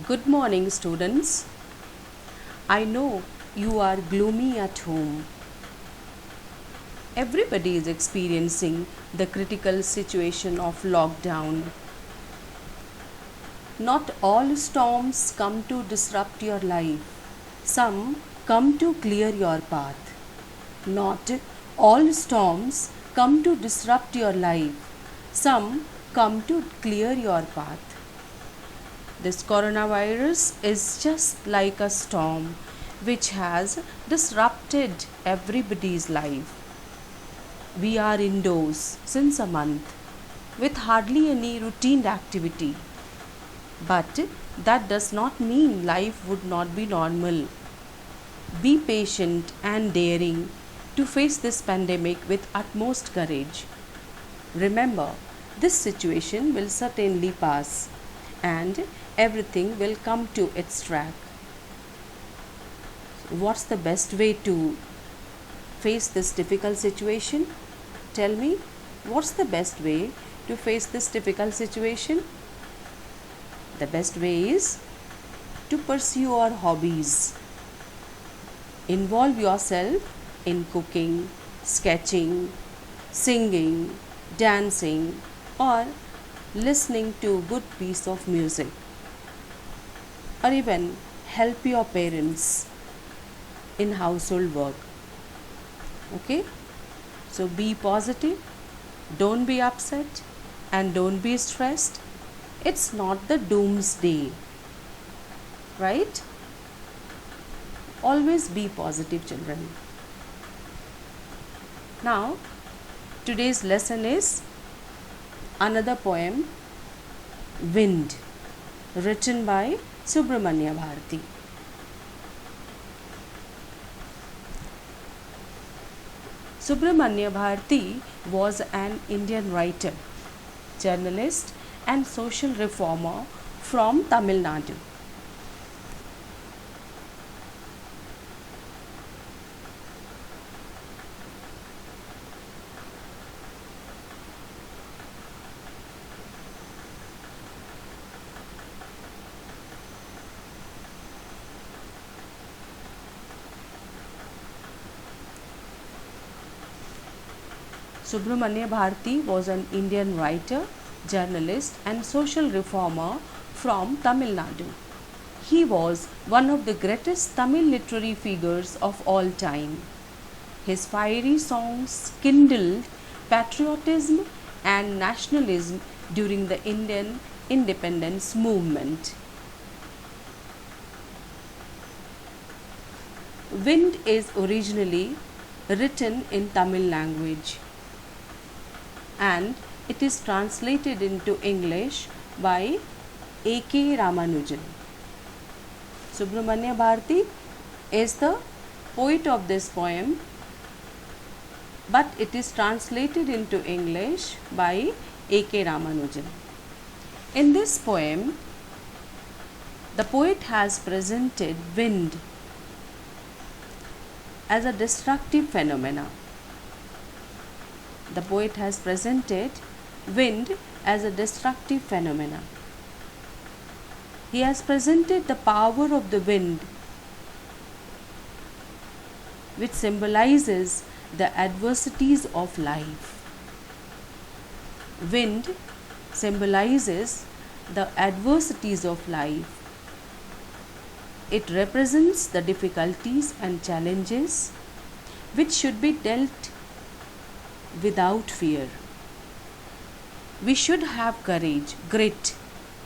Good morning, students. I know you are gloomy at home. Everybody is experiencing the critical situation of lockdown. Not all storms come to disrupt your life, some come to clear your path. Not all storms come to disrupt your life, some come to clear your path. This coronavirus is just like a storm which has disrupted everybody's life. We are indoors since a month with hardly any routine activity. But that does not mean life would not be normal. Be patient and daring to face this pandemic with utmost courage. Remember, this situation will certainly pass and everything will come to its track. What's the best way to face this difficult situation? Tell me, what's the best way to face this difficult situation? The best way is to pursue your hobbies. Involve yourself in cooking, sketching, singing, dancing, or listening to a good piece of music, or even help your parents in household work. Okay? So be positive, don't be upset, and don't be stressed. It's not the doomsday, right? Always be positive, children. Now, today's lesson is another poem, Wind, written by Subramanya Bharati. Subramanya Bharati was an Indian writer, journalist, and social reformer from Tamil Nadu. Subramanya Bharati was an Indian writer, journalist, and social reformer from Tamil Nadu. He was one of the greatest Tamil literary figures of all time. His fiery songs kindled patriotism and nationalism during the Indian independence movement. Wind is originally written in Tamil language and it is translated into English by A.K. Ramanujan. Subramanya Bharati is the poet of this poem, but it is translated into English by A.K. Ramanujan. In this poem, the poet has presented wind as a destructive phenomena. The poet has presented wind as a destructive phenomena. He has presented the power of the wind, which symbolizes the adversities of life. Wind symbolizes the adversities of life. It represents the difficulties and challenges which should be dealt without fear. We should have courage, grit,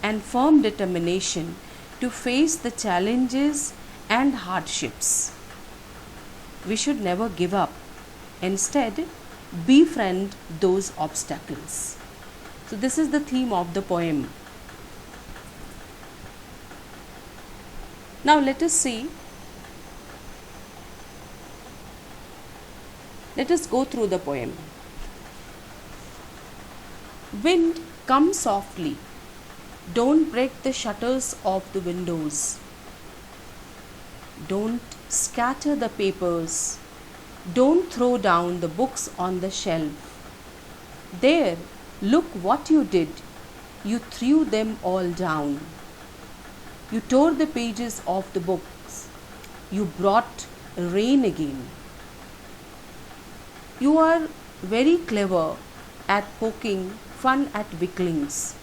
and firm determination to face the challenges and hardships. We should never give up. Instead, befriend those obstacles. So, this is the theme of the poem. Now, let us see. Let us go through the poem. Wind, come softly. Don't break the shutters of the windows. Don't scatter the papers. Don't throw down the books on the shelf. There, look what you did. You threw them all down. You tore the pages of the books. You brought rain again. You are very clever at poking fun at weaklings.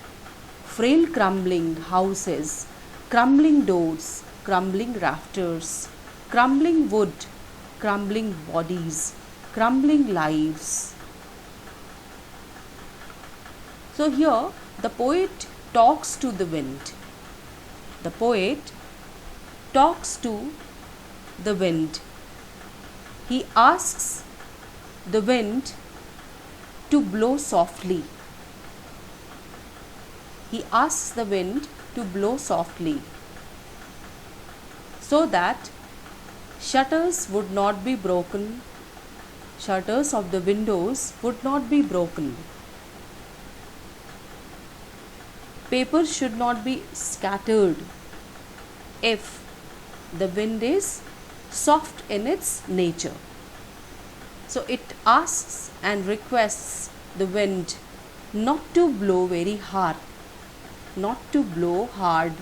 Frail crumbling houses, crumbling doors, crumbling rafters, crumbling wood, crumbling bodies, crumbling lives. So here the poet talks to the wind. The poet talks to the wind. He asks the wind to blow softly. He asks the wind to blow softly so that shutters would not be broken, shutters of the windows would not be broken. Paper should not be scattered if the wind is soft in its nature. So it asks and requests the wind not to blow very hard, not to blow hard,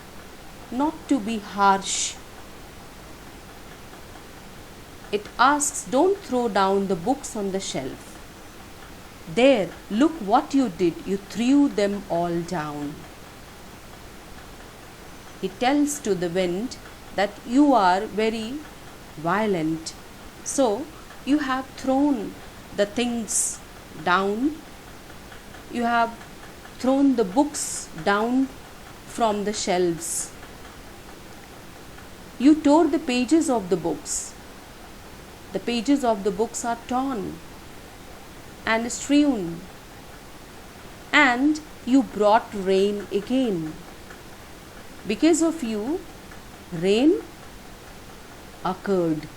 not to be harsh. It asks, don't throw down the books on the shelf. There, look what you did, you threw them all down. He tells to the wind that you are very violent, so you have thrown the things down, you have thrown the books down from the shelves. You tore the pages of the books. The pages of the books are torn and strewn, and you brought rain again. Because of you, rain occurred.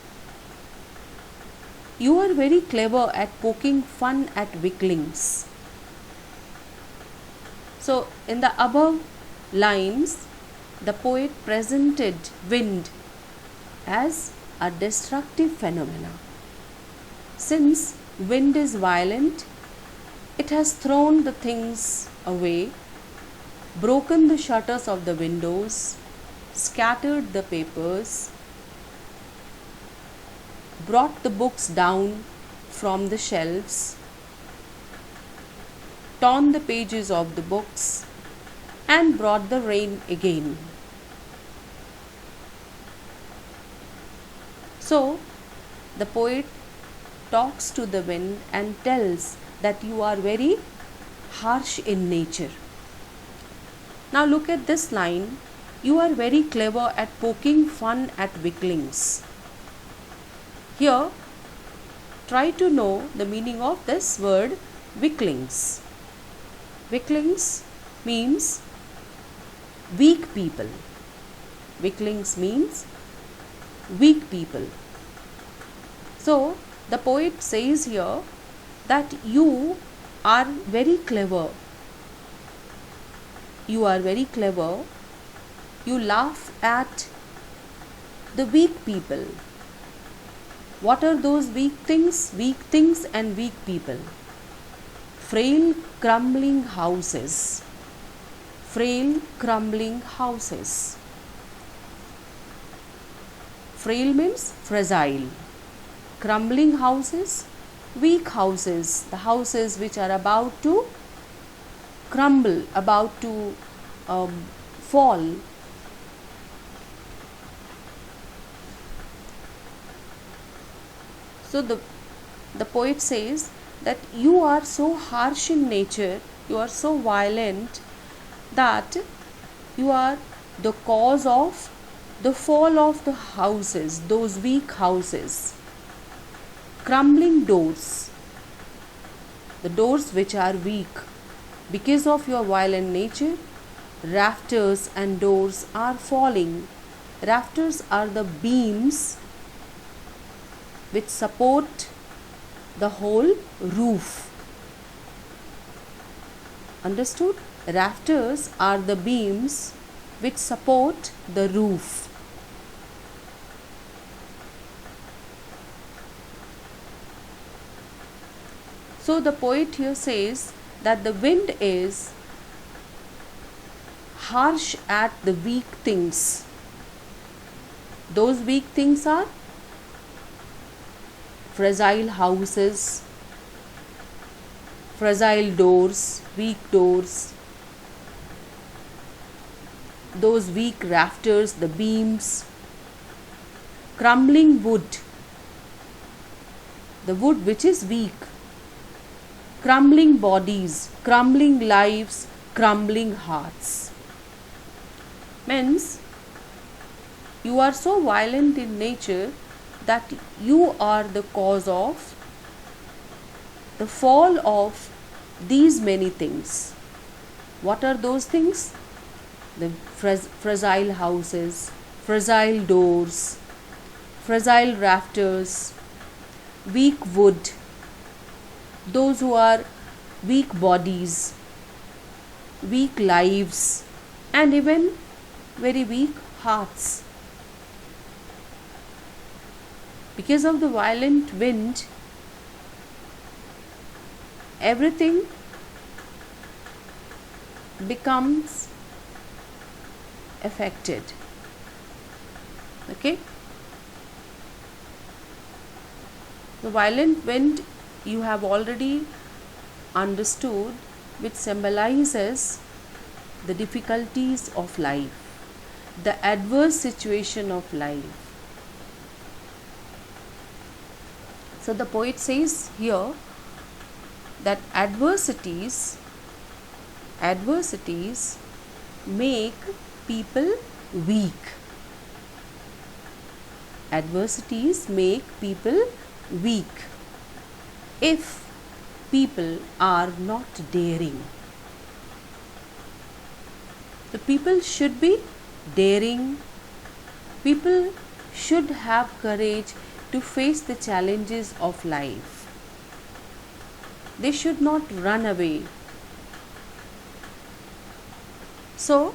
You are very clever at poking fun at weaklings. So, in the above lines, the poet presented wind as a destructive phenomena. Since wind is violent, it has thrown the things away, broken the shutters of the windows, scattered the papers, brought the books down from the shelves, torn the pages of the books, and brought the rain again. So, the poet talks to the wind and tells that you are very harsh in nature. Now look at this line. You are very clever at poking fun at weaklings. Here, try to know the meaning of this word weaklings. Weaklings means weak people. Weaklings means weak people. So, the poet says here that you are very clever. You are very clever. You laugh at the weak people. What are those weak things? Weak things and weak people. Frail, crumbling houses. Frail, crumbling houses. Frail means fragile. Crumbling houses, weak houses, the houses which are about to crumble, about to fall. So the poet says that you are so harsh in nature, you are so violent that you are the cause of the fall of the houses, those weak houses. Crumbling doors, the doors which are weak. Because of your violent nature, rafters and doors are falling. Rafters are the beams which support the whole roof. Understood? Rafters are the beams which support the roof. So the poet here says that the wind is harsh at the weak things. Those weak things are fragile houses, fragile doors, weak doors, those weak rafters, the beams, crumbling wood, the wood which is weak, crumbling bodies, crumbling lives, crumbling hearts. Means you are so violent in nature that you are the cause of the fall of these many things. What are those things? The fragile houses, fragile doors, fragile rafters, weak wood, those who are weak bodies, weak lives, and even very weak hearts. Because of the violent wind, everything becomes affected. Okay? The violent wind you have already understood, which symbolizes the difficulties of life, the adverse situation of life. So the poet says here that adversities make people weak. Adversities make people weak if people are not daring. The people should be daring. People should have courage to face the challenges of life. They should not run away. So,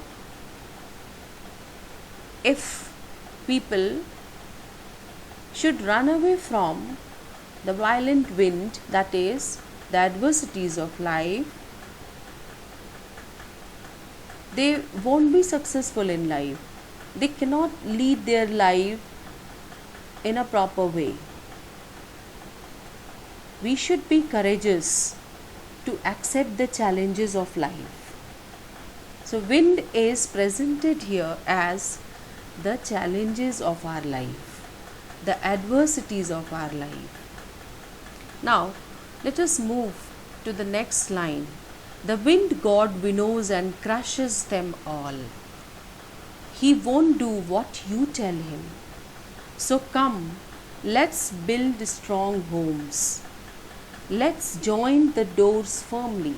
if people should run away from the violent wind, that is, the adversities of life, they won't be successful in life. They cannot lead their life in a proper way. We should be courageous to accept the challenges of life. So wind is presented here as the challenges of our life, the adversities of our life. Now let us move to the next line. The wind god winnows and crushes them all. He won't do what you tell him. So come, let's build strong homes. Let's join the doors firmly.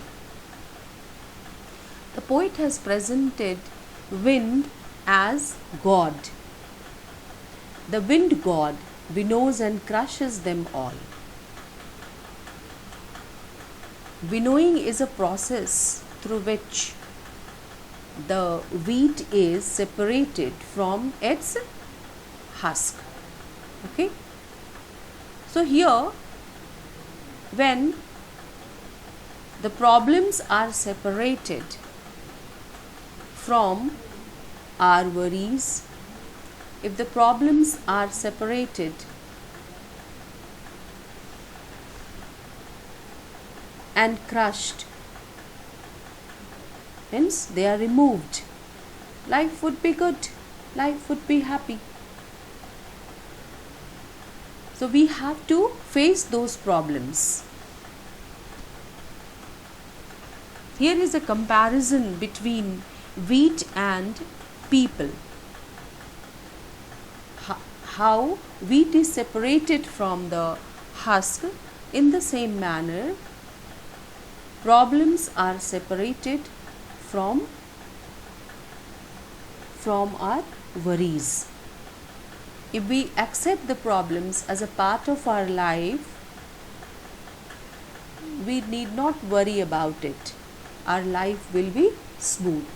The poet has presented wind as God. The wind god winnows and crushes them all. Winnowing is a process through which the wheat is separated from its husk. Okay? So here, when the problems are separated from our worries, if the problems are separated and crushed, means they are removed, life would be good, life would be happy. So we have to face those problems. Here is a comparison between wheat and people. How wheat is separated from the husk, in the same manner problems are separated from our worries. If we accept the problems as a part of our life, we need not worry about it. Our life will be smooth.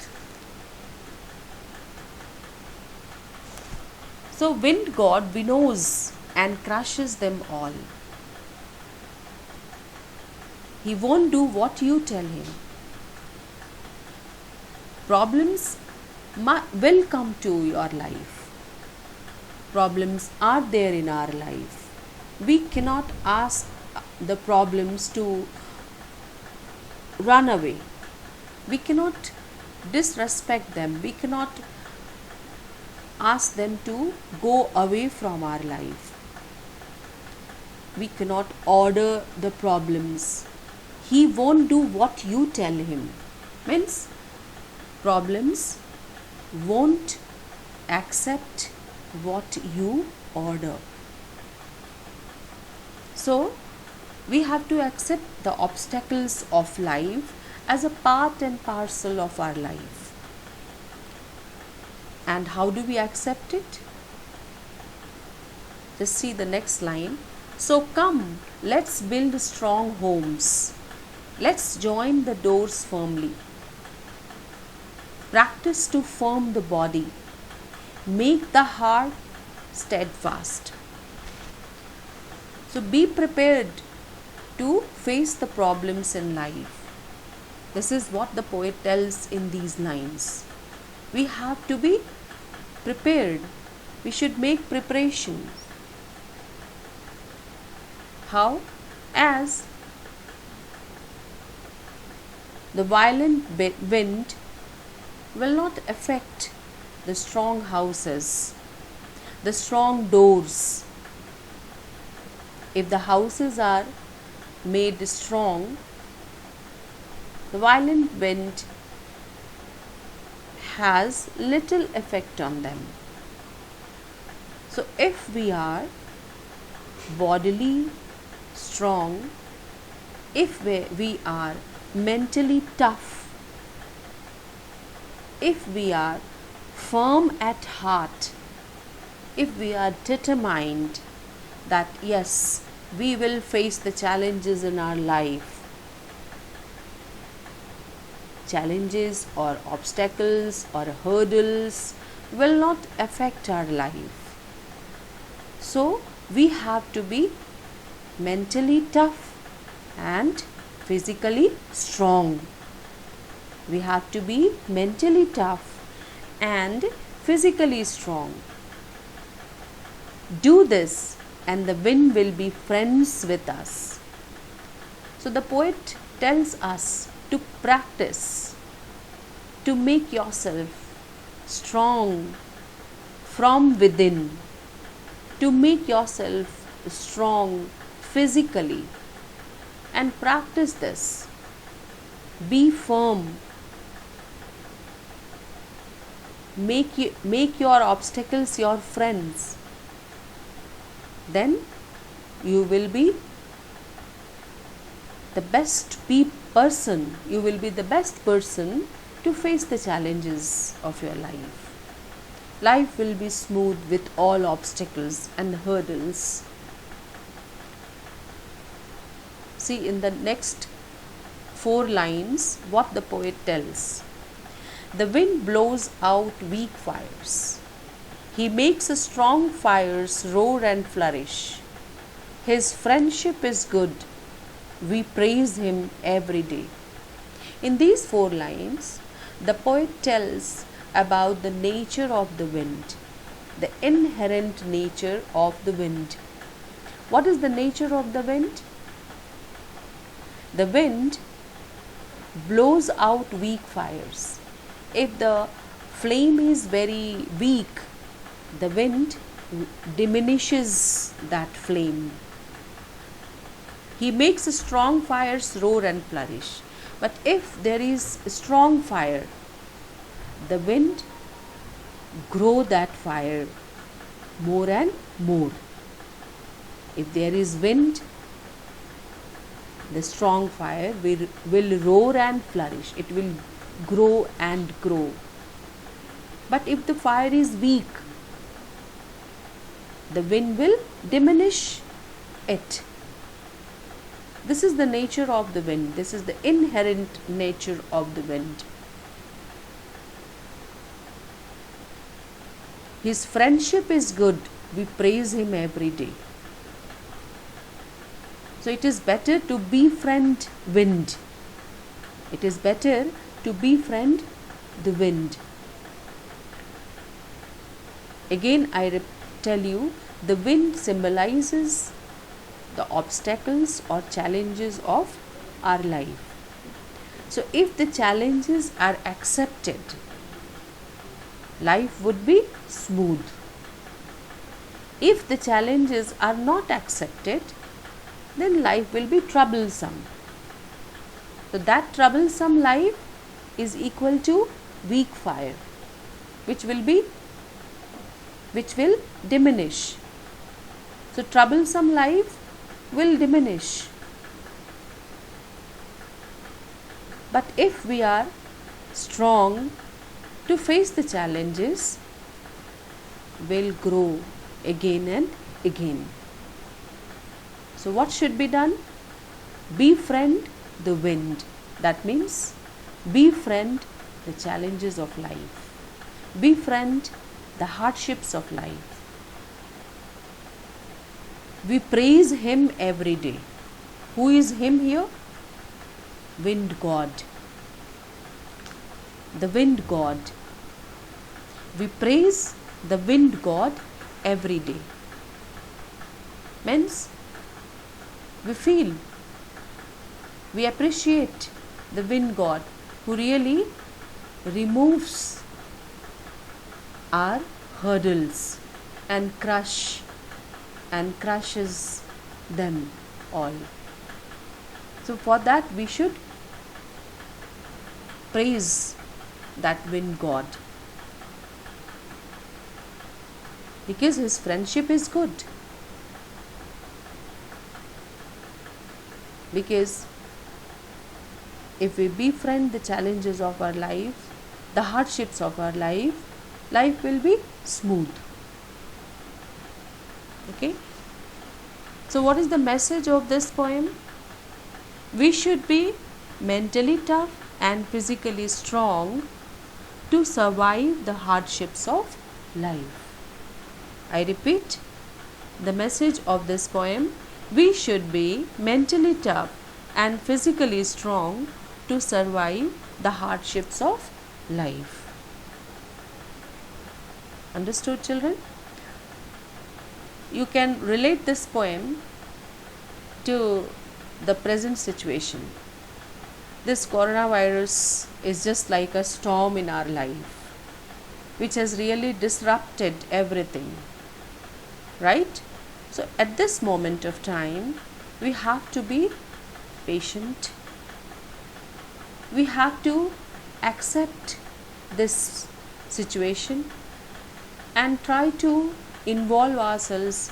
So wind god winnows and crushes them all. He won't do what you tell him. Problems will come to your life. Problems are there in our life. We cannot ask the problems to run away. We cannot disrespect them. We cannot ask them to go away from our life. We cannot order the problems. He won't do what you tell him. Means problems won't accept what you order. So we have to accept the obstacles of life as a part and parcel of our life. And how do we accept it? Just see the next line. So come, let's build strong homes. Let's join the doors firmly. Practice to firm the body. Make the heart steadfast. So be prepared to face the problems in life. This is what the poet tells in these lines. We have to be prepared. We should make preparation. How? As the violent wind will not affect the strong houses, the strong doors. If the houses are made strong, the violent wind has little effect on them. So if we are bodily strong, if we are mentally tough, if we are firm at heart, if we are determined that yes, we will face the challenges in our life, challenges or obstacles or hurdles will not affect our life. So we have to be mentally tough and physically strong. We have to be mentally tough and physically strong. Do this and the wind will be friends with us. So the poet tells us to practice, to make yourself strong from within, to make yourself strong physically, and practice this. Be firm. Make your obstacles your friends. Then you will be the best person. You will be the best person to face the challenges of your life. Life will be smooth with all obstacles and hurdles. See in the next 4 lines what the poet tells. The wind blows out weak fires. He makes strong fires roar and flourish. His friendship is good. We praise him every day. In these 4 lines, the poet tells about the nature of the wind, the inherent nature of the wind. What is the nature of the wind? The wind blows out weak fires. If the flame is very weak, the wind diminishes that flame. He makes strong fires roar and flourish. But if there is strong fire, the wind grow that fire more and more. If there is wind, the strong fire will roar and flourish. It will grow and grow. But if the fire is weak, the wind will diminish it. This is the nature of the wind. This is the inherent nature of the wind. His friendship is good. We praise him every day. So it is better to befriend wind. It is better to befriend the wind. Again, tell you, the wind symbolizes the obstacles or challenges of our life. So, if the challenges are accepted, life would be smooth. If the challenges are not accepted, then life will be troublesome. So, that troublesome life is equal to weak fire, which will diminish. So, troublesome life will diminish. But if we are strong to face the challenges, we'll grow again and again. So, what should be done? Befriend the wind. That means befriend the challenges of life, befriend the hardships of life. We praise Him every day. Who is Him here? Wind God. The wind God. We praise the wind God every day. Means we feel, we appreciate the wind God who really removes our hurdles and crushes them all. So for that we should praise that wind God, because his friendship is good. Because if we befriend the challenges of our life, the hardships of our life, life will be smooth. Okay? So what is the message of this poem? We should be mentally tough and physically strong to survive the hardships of life. I repeat the message of this poem. We should be mentally tough and physically strong to survive the hardships of life. Understood, children? You can relate this poem to the present situation. This coronavirus is just like a storm in our life, which has really disrupted everything, right? So at this moment of time, we have to be patient. We have to accept this situation and try to involve ourselves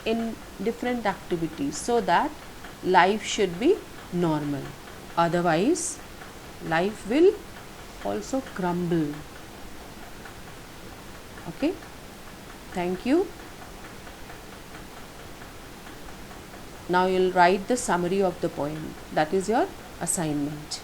in different activities so that life should be normal. Otherwise, life will also crumble. Okay? Thank you. Now you'll write the summary of the poem. That is your assignment.